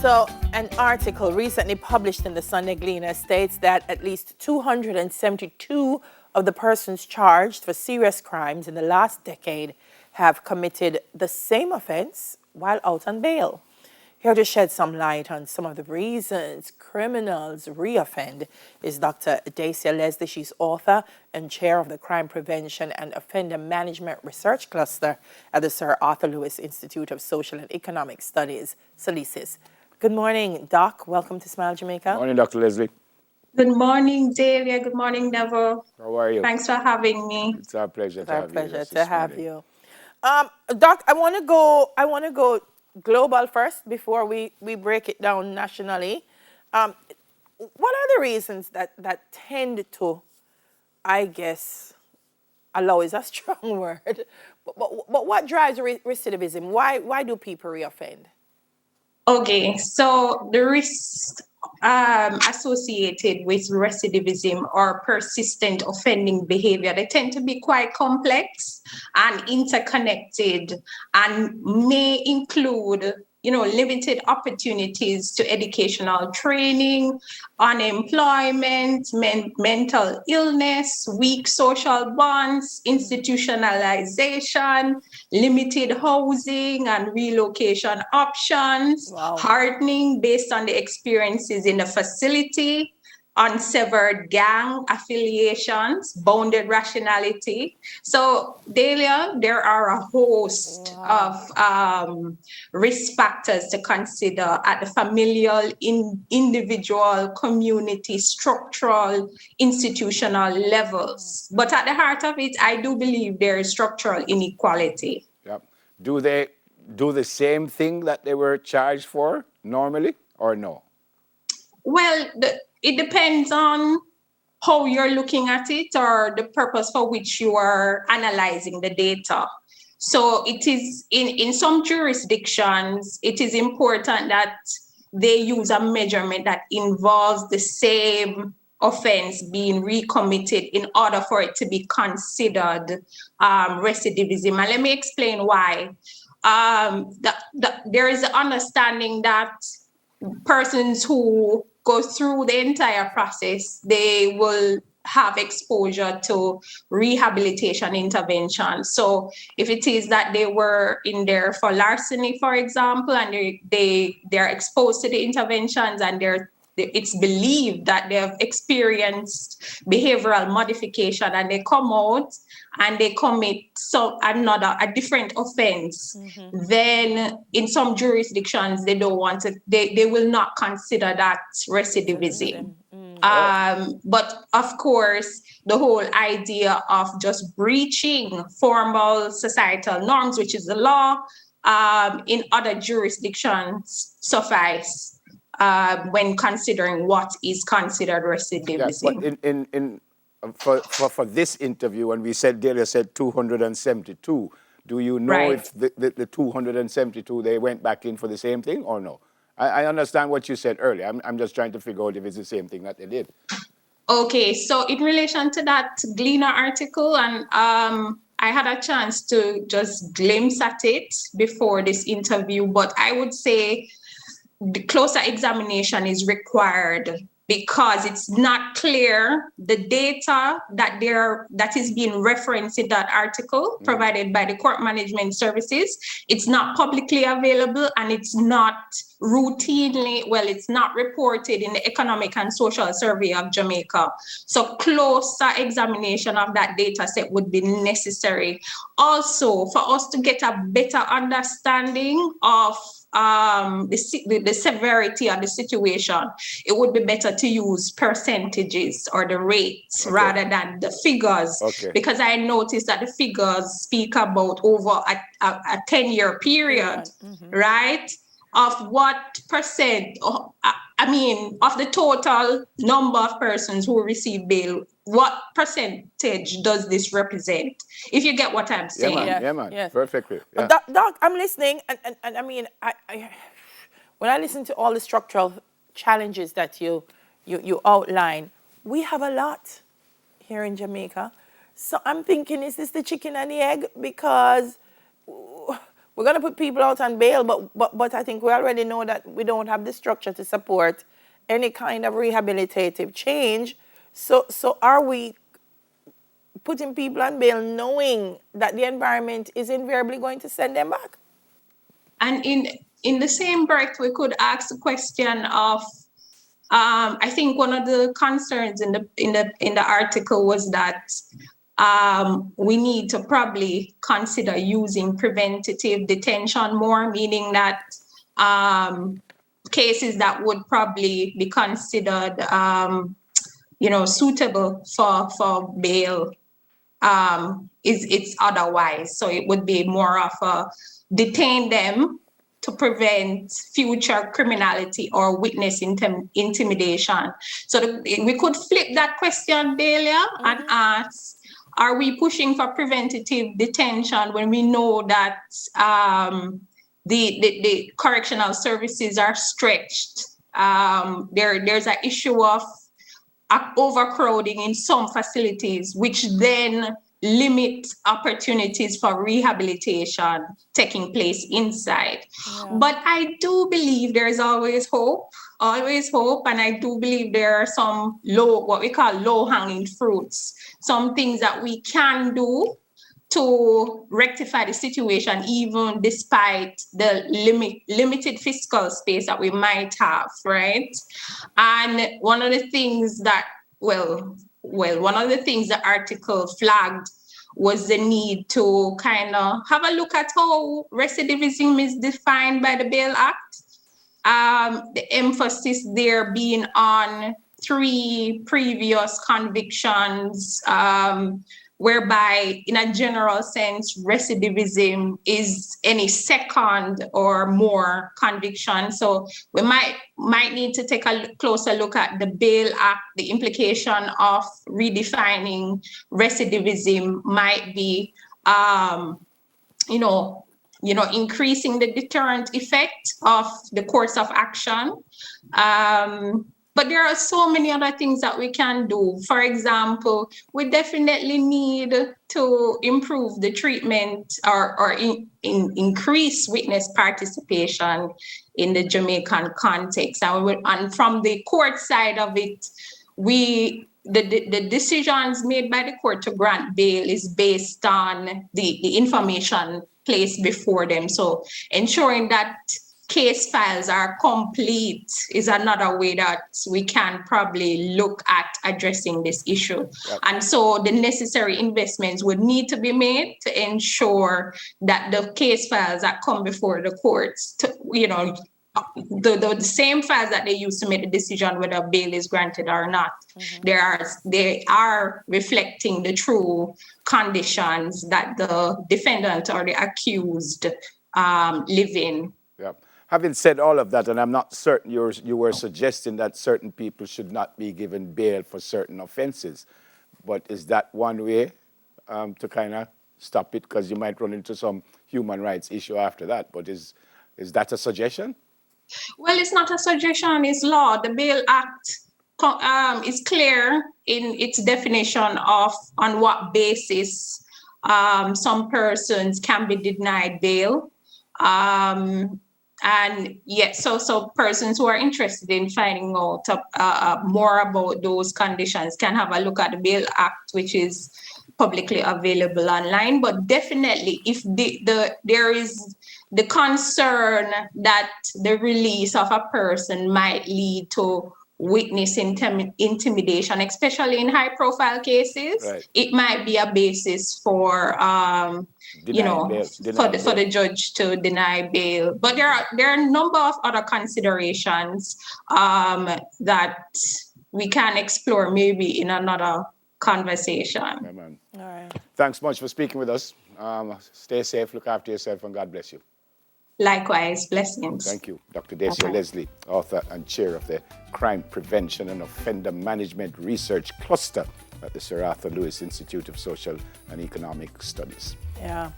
So, an article recently published in the Sunday Gleaner states that at least 272 of the persons charged for serious crimes in the last decade have committed the same offense while out on bail. Here to shed some light on some of the reasons criminals reoffend is Dr. Dacia Leslie. She's author and chair of the Crime Prevention and Offender Management Research Cluster at the Sir Arthur Lewis Institute of Social and Economic Studies, SALISIS. Good morning, Doc. Welcome to Smile Jamaica. Morning, Dr. Leslie. Good morning, Delia. Good morning, Neville. How are you? Thanks for having me. It's our pleasure to have you. It's our pleasure to have you. Doc, I want to go global first before we break it down nationally. What are the reasons that tend to, I guess, allow is a strong word, but what drives recidivism? Why do people reoffend? Okay, so the risks associated with recidivism or persistent offending behavior, they tend to be quite complex and interconnected and may include, limited opportunities to educational training, unemployment, mental illness, weak social bonds, institutionalization, limited housing and relocation options, hardening based on the experiences in the facility, unsevered gang affiliations, bounded rationality. So, Delia, there are a host of risk factors to consider at the familial, individual, community, structural, institutional levels. But at the heart of it, I do believe there is structural inequality. Yep. Do they do the same thing that they were charged for normally or no? Well, it depends on how you're looking at it or the purpose for which you are analyzing the data. So it is in some jurisdictions, it is important that they use a measurement that involves the same offense being recommitted in order for it to be considered recidivism. And let me explain why. There is an understanding that persons who go through the entire process, they will have exposure to rehabilitation intervention. So if it is that they were in there for larceny, for example, and they're exposed to the interventions and it's believed that they have experienced behavioral modification and they come out and they commit a different offense, then in some jurisdictions they don't want to, they will not consider that recidivism. But of course, the whole idea of just breaching formal societal norms, which is the law, in other jurisdictions suffice when considering what is considered recidivism. Yes, but for this interview, when we said, Delia said 272, do you know if the 272, they went back in for the same thing or no? I understand what you said earlier. I'm just trying to figure out if it's the same thing that they did. Okay, so in relation to that Gleaner article, and I had a chance to just glimpse at it before this interview, but I would say the closer examination is required because it's not clear the data that is being referenced in that article provided by the Court Management Services. It's not publicly available and it's not it's not reported in the Economic and Social Survey of Jamaica. So closer examination of that data set would be necessary. Also, for us to get a better understanding of the severity of the situation, it would be better to use percentages or the rates rather than the figures, because I noticed that the figures speak about over a 10-year period, right? Of what percent, of the total number of persons who receive bail, what percentage does this represent? If you get what I'm saying. Yeah, man. Yes. Perfectly. Yeah. Doc, I'm listening, and I mean, I when I listen to all the structural challenges that you outline, we have a lot here in Jamaica. So I'm thinking, is this the chicken and the egg? Because we're going to put people out on bail, but I think we already know that we don't have the structure to support any kind of rehabilitative change. So are we putting people on bail knowing that the environment is invariably going to send them back? And in the same breath, we could ask the question of, I think one of the concerns in the article was that we need to probably consider using preventative detention more, meaning that cases that would probably be considered, suitable for bail, it's otherwise. So it would be more of a detain them to prevent future criminality or witness intimidation. So we could flip that question, Delia, and ask, are we pushing for preventative detention when we know that the correctional services are stretched? There's an issue of overcrowding in some facilities, which then limit opportunities for rehabilitation taking place inside. Yeah. But I do believe there is always hope, and I do believe there are some what we call low-hanging fruits, some things that we can do to rectify the situation, even despite the limited fiscal space that we might have, right? And one of the things that, one of the things the article flagged was the need to kind of have a look at how recidivism is defined by the Bail Act. The emphasis there being on 3 previous convictions, whereby in a general sense, recidivism is any second or more conviction. So we might need to take a closer look at the Bail Act. The implication of redefining recidivism might be, increasing the deterrent effect of the course of action. But there are so many other things that we can do. For example, we definitely need to improve the treatment or increase witness participation in the Jamaican context. And from the court side of it, the decisions made by the court to grant bail is based on the information placed before them. So ensuring that case files are complete is another way that we can probably look at addressing this issue. Yep. And so the necessary investments would need to be made to ensure that the case files that come before the courts, the same files that they use to make the decision whether bail is granted or not, they are reflecting the true conditions that the defendant or the accused live in. Yep. Having said all of that, and I'm not certain you were suggesting that certain people should not be given bail for certain offenses, but is that one way to kind of stop it? Because you might run into some human rights issue after that, but is that a suggestion? Well, it's not a suggestion, it's law. The Bail Act is clear in its definition of on what basis some persons can be denied bail. And yet, so persons who are interested in finding out more about those conditions can have a look at the Bail Act, which is publicly available online. But definitely, if there is the concern that the release of a person might lead to witness intimidation, especially in high-profile cases, right, it might be a basis for for the judge to deny bail. But there are a number of other considerations that we can explore maybe in another conversation. Amen. All right. Thanks much for speaking with us. Stay safe, look after yourself, and God bless you. Likewise, blessings. Thank you. Dr. Dacia Leslie, author and chair of the Crime Prevention and Offender Management Research Cluster at the Sir Arthur Lewis Institute of Social and Economic Studies. Yeah.